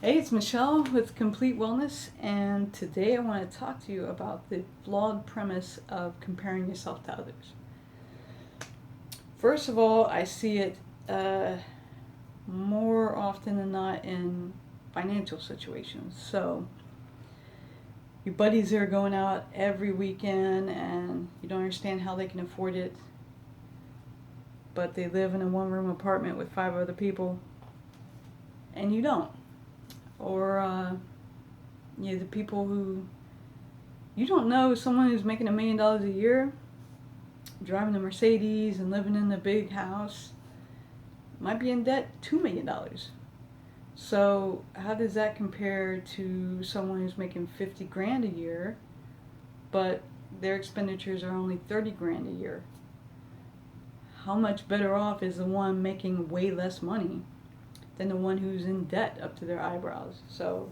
Hey, it's Michelle with Complete Wellness, and today I want to talk to you about the flawed premise of comparing yourself to others. First of all, I see it more often than not in financial situations. So, your buddies are going out every weekend, and you don't understand how they can afford it, but they live in a one-room apartment with 5 other people, and you don't. Or the people who you don't know, someone who's making $1 million a year, driving a Mercedes and living in a big house, might be in debt $2 million. So how does that compare to someone who's making 50 grand a year, but their expenditures are only 30 grand a year? How much better off is the one making way less money than the one who's in debt up to their eyebrows? So,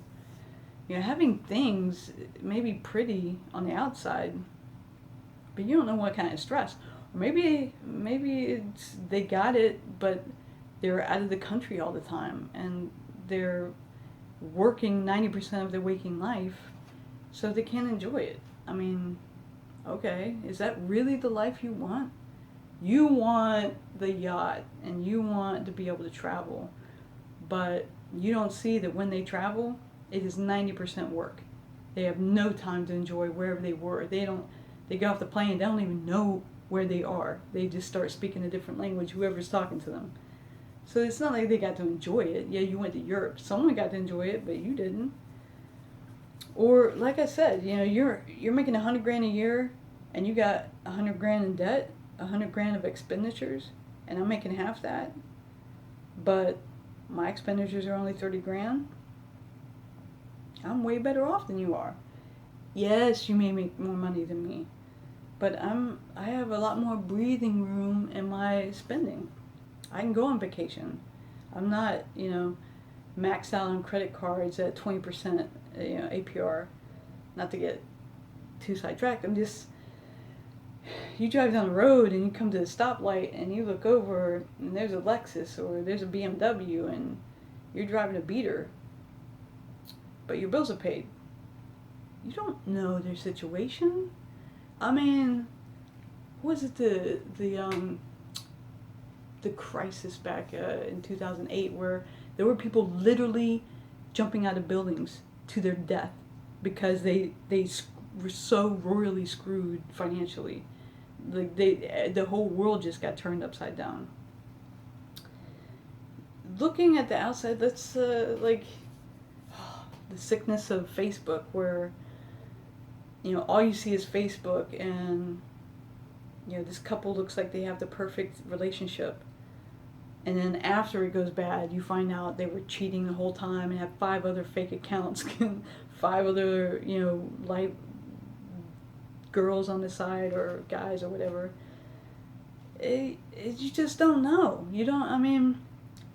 having things may be pretty on the outside, but you don't know what kind of stress. Or maybe it's they got it, but they're out of the country all the time and they're working 90% of their waking life, so they can't enjoy it. I mean, okay, is that really the life you want? You want the yacht and you want to be able to travel, but you don't see that when they travel, it is 90% work. They have no time to enjoy wherever they were. They get off the plane, they don't even know where they are. They just start speaking a different language, whoever's talking to them. So it's not like they got to enjoy it. Yeah, you went to Europe. Someone got to enjoy it, but you didn't. Or like I said, you're making 100 grand a year and you got 100 grand in debt, 100 grand of expenditures, and I'm making half that. But my expenditures are only 30 grand. I'm way better off than you are. Yes, you may make more money than me, but I have a lot more breathing room in my spending. I can go on vacation. I'm not, maxed out on credit cards at 20%, APR. Not to get too sidetracked. You drive down the road and you come to the stoplight and you look over and there's a Lexus or there's a BMW and you're driving a beater, but your bills are paid. You don't know their situation. I mean, was it the crisis back in 2008 where there were people literally jumping out of buildings to their death because they were so royally screwed financially. Like the whole world just got turned upside down. Looking at the outside, that's like the sickness of Facebook, where all you see is Facebook, and this couple looks like they have the perfect relationship, and then after it goes bad, you find out they were cheating the whole time and have 5 other fake accounts, 5 other light girls on the side or guys or whatever. You just don't know. You don't. I mean,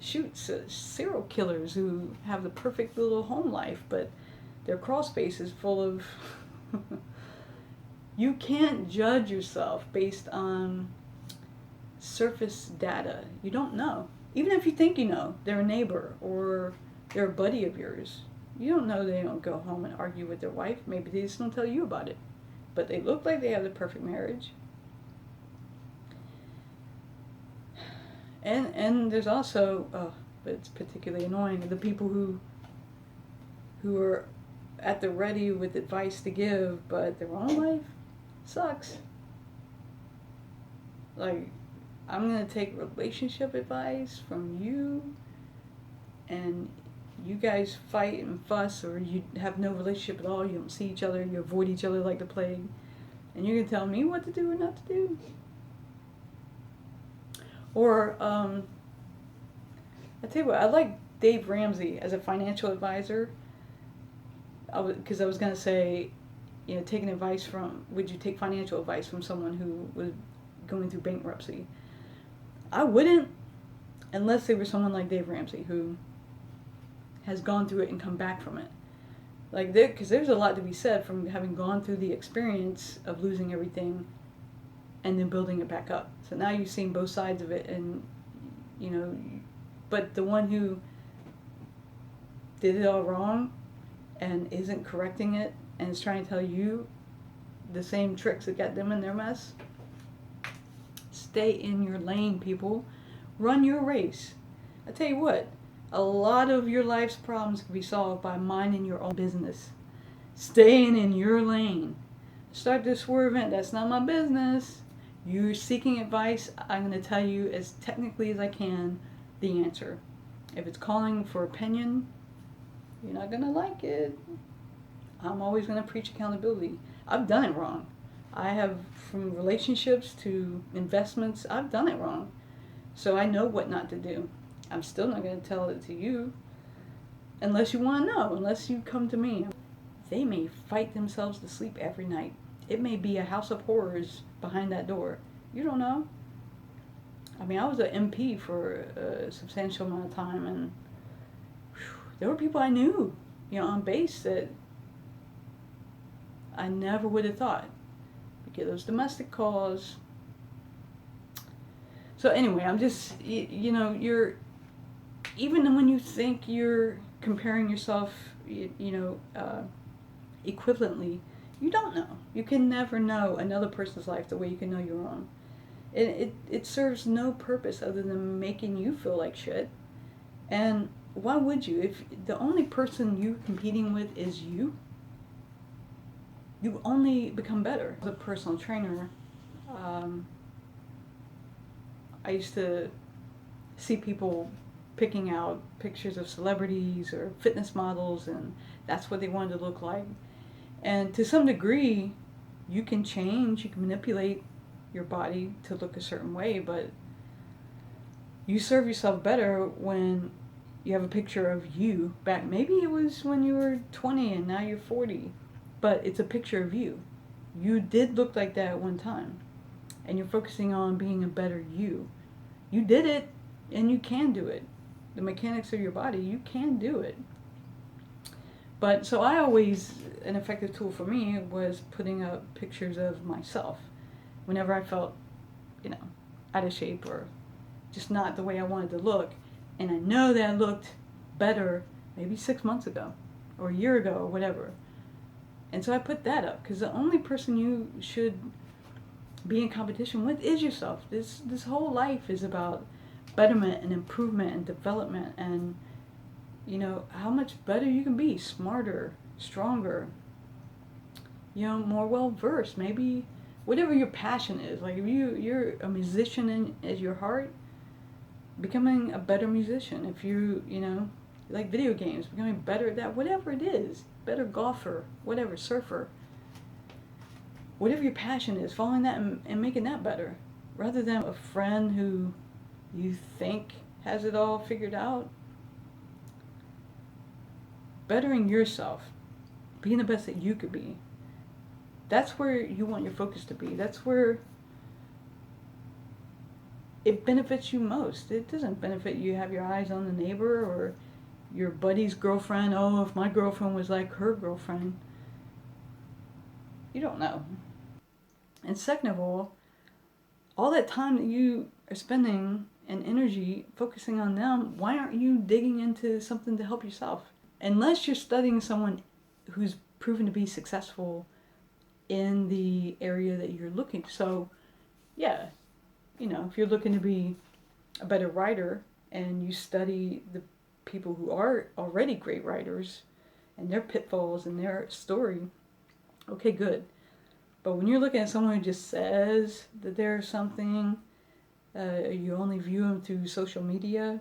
shoot, serial killers who have the perfect little home life, but their crawl space is full of. You can't judge yourself based on surface data. You don't know. Even if you think you know, they're a neighbor or they're a buddy of yours. You don't know they don't go home and argue with their wife. Maybe they just don't tell you about it. But they look like they have the perfect marriage. And there's also, but it's particularly annoying, the people who are at the ready with advice to give, but their own life sucks. Like, I'm going to take relationship advice from you, and you guys fight and fuss, or you have no relationship at all, you don't see each other, you avoid each other like the plague, and you're going to tell me what to do or not to do? Or, I tell you what, I like Dave Ramsey as a financial advisor, because I was going to say, taking advice from, would you take financial advice from someone who was going through bankruptcy? I wouldn't, unless they were someone like Dave Ramsey, who has gone through it and come back from it. Like, because there's a lot to be said from having gone through the experience of losing everything and then building it back up. So now you've seen both sides of it, and but the one who did it all wrong and isn't correcting it and is trying to tell you the same tricks that got them in their mess. Stay in your lane, people. Run your race. I tell you what, a lot of your life's problems can be solved by minding your own business. Staying in your lane. Start to swerving, that's not my business. You're seeking advice, I'm going to tell you as technically as I can the answer. If it's calling for opinion, you're not going to like it. I'm always going to preach accountability. I've done it wrong. I have, from relationships to investments, I've done it wrong. So I know what not to do. I'm still not going to tell it to you unless you want to know, unless you come to me. They may fight themselves to sleep every night. It may be a house of horrors behind that door. You don't know. I mean, I was an MP for a substantial amount of time, and there were people I knew, on base that I never would have thought. We get those domestic calls. So anyway, I'm just, you're, even when you think you're comparing yourself, equivalently, you don't know. You can never know another person's life the way you can know your own. It serves no purpose other than making you feel like shit. And why would you? If the only person you're competing with is you only become better. As a personal trainer, I used to see people picking out pictures of celebrities or fitness models, and that's what they wanted to look like. And to some degree, you can change, you can manipulate your body to look a certain way, but you serve yourself better when you have a picture of you back. Maybe it was when you were 20 and now you're 40, but it's a picture of you. You did look like that at one time, and you're focusing on being a better you. You did it, and you can do it. The mechanics of your body, you can do it. But so I always, an effective tool for me was putting up pictures of myself whenever I felt, out of shape or just not the way I wanted to look. And I know that I looked better maybe 6 months ago or a year ago or whatever. And so I put that up because the only person you should be in competition with is yourself. This whole life is about betterment and improvement and development and how much better you can be, smarter, stronger, more well-versed, maybe whatever your passion is. Like if you're a musician as your heart, becoming a better musician. If you like video games, becoming better at that, whatever it is, better golfer, whatever, surfer, whatever your passion is, following that and making that better, rather than a friend who you think has it all figured out. Bettering yourself, being the best that you could be. That's where you want your focus to be. That's where it benefits you most. It doesn't benefit you have your eyes on the neighbor or your buddy's girlfriend. Oh, if my girlfriend was like her girlfriend. You don't know. And second of all that time that you are spending and energy focusing on them, why aren't you digging into something to help yourself? Unless you're studying someone who's proven to be successful in the area that you're looking. So, yeah, if you're looking to be a better writer and you study the people who are already great writers and their pitfalls and their story, okay, good. But when you're looking at someone who just says that they're something, you only view them through social media,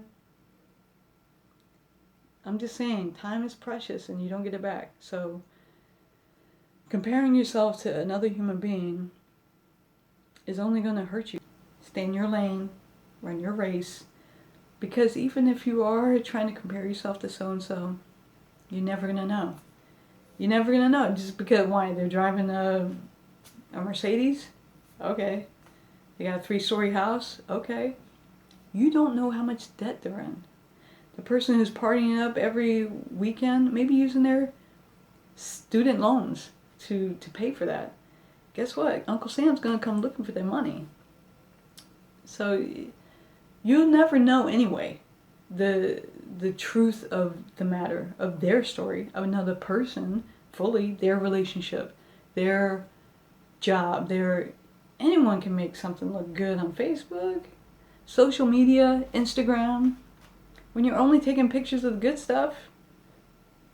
I'm just saying, time is precious and you don't get it back. So comparing yourself to another human being is only going to hurt you. Stay in your lane, run your race, because even if you are trying to compare yourself to so-and-so, you're never going to know. You're never going to know just because, why? They're driving a Mercedes? Okay. They got a 3-story house? Okay. You don't know how much debt they're in. The person who's partying up every weekend, maybe using their student loans to pay for that. Guess what? Uncle Sam's going to come looking for their money. So you'll never know anyway. The the truth of the matter, of their story, of another person, fully, their relationship, their job, anyone can make something look good on Facebook, social media, Instagram. When you're only taking pictures of the good stuff,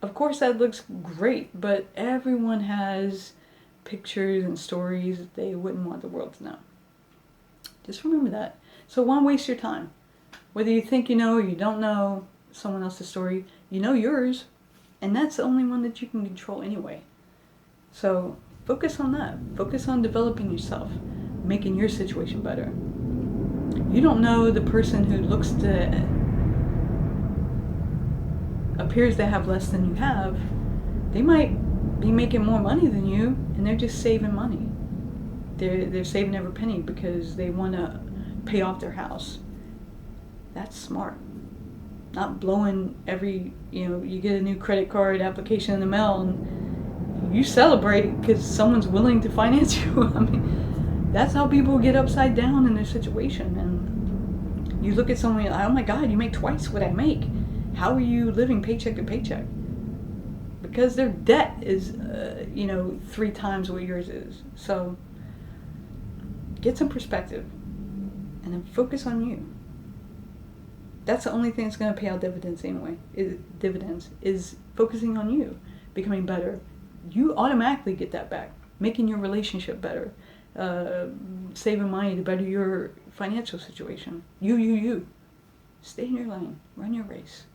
of course that looks great, but everyone has pictures and stories that they wouldn't want the world to know. Just remember that. So why waste your time? Whether you think you know or you don't know someone else's story, you know yours, and that's the only one that you can control anyway. So focus on that. Focus on developing yourself, making your situation better. You don't know the person who appears to have less than you have. They might be making more money than you, and they're just saving money. They're saving every penny because they want to pay off their house. That's smart. Not blowing you get a new credit card application in the mail and you celebrate because someone's willing to finance you. I mean, that's how people get upside down in their situation. And you look at someone like, oh my God, you make twice what I make. How are you living paycheck to paycheck? Because their debt is, 3 times what yours is. So get some perspective and then focus on you. That's the only thing that's going to pay out dividends anyway. Is focusing on you, becoming better. You automatically get that back. Making your relationship better. Saving money to better your financial situation. You. Stay in your lane. Run your race.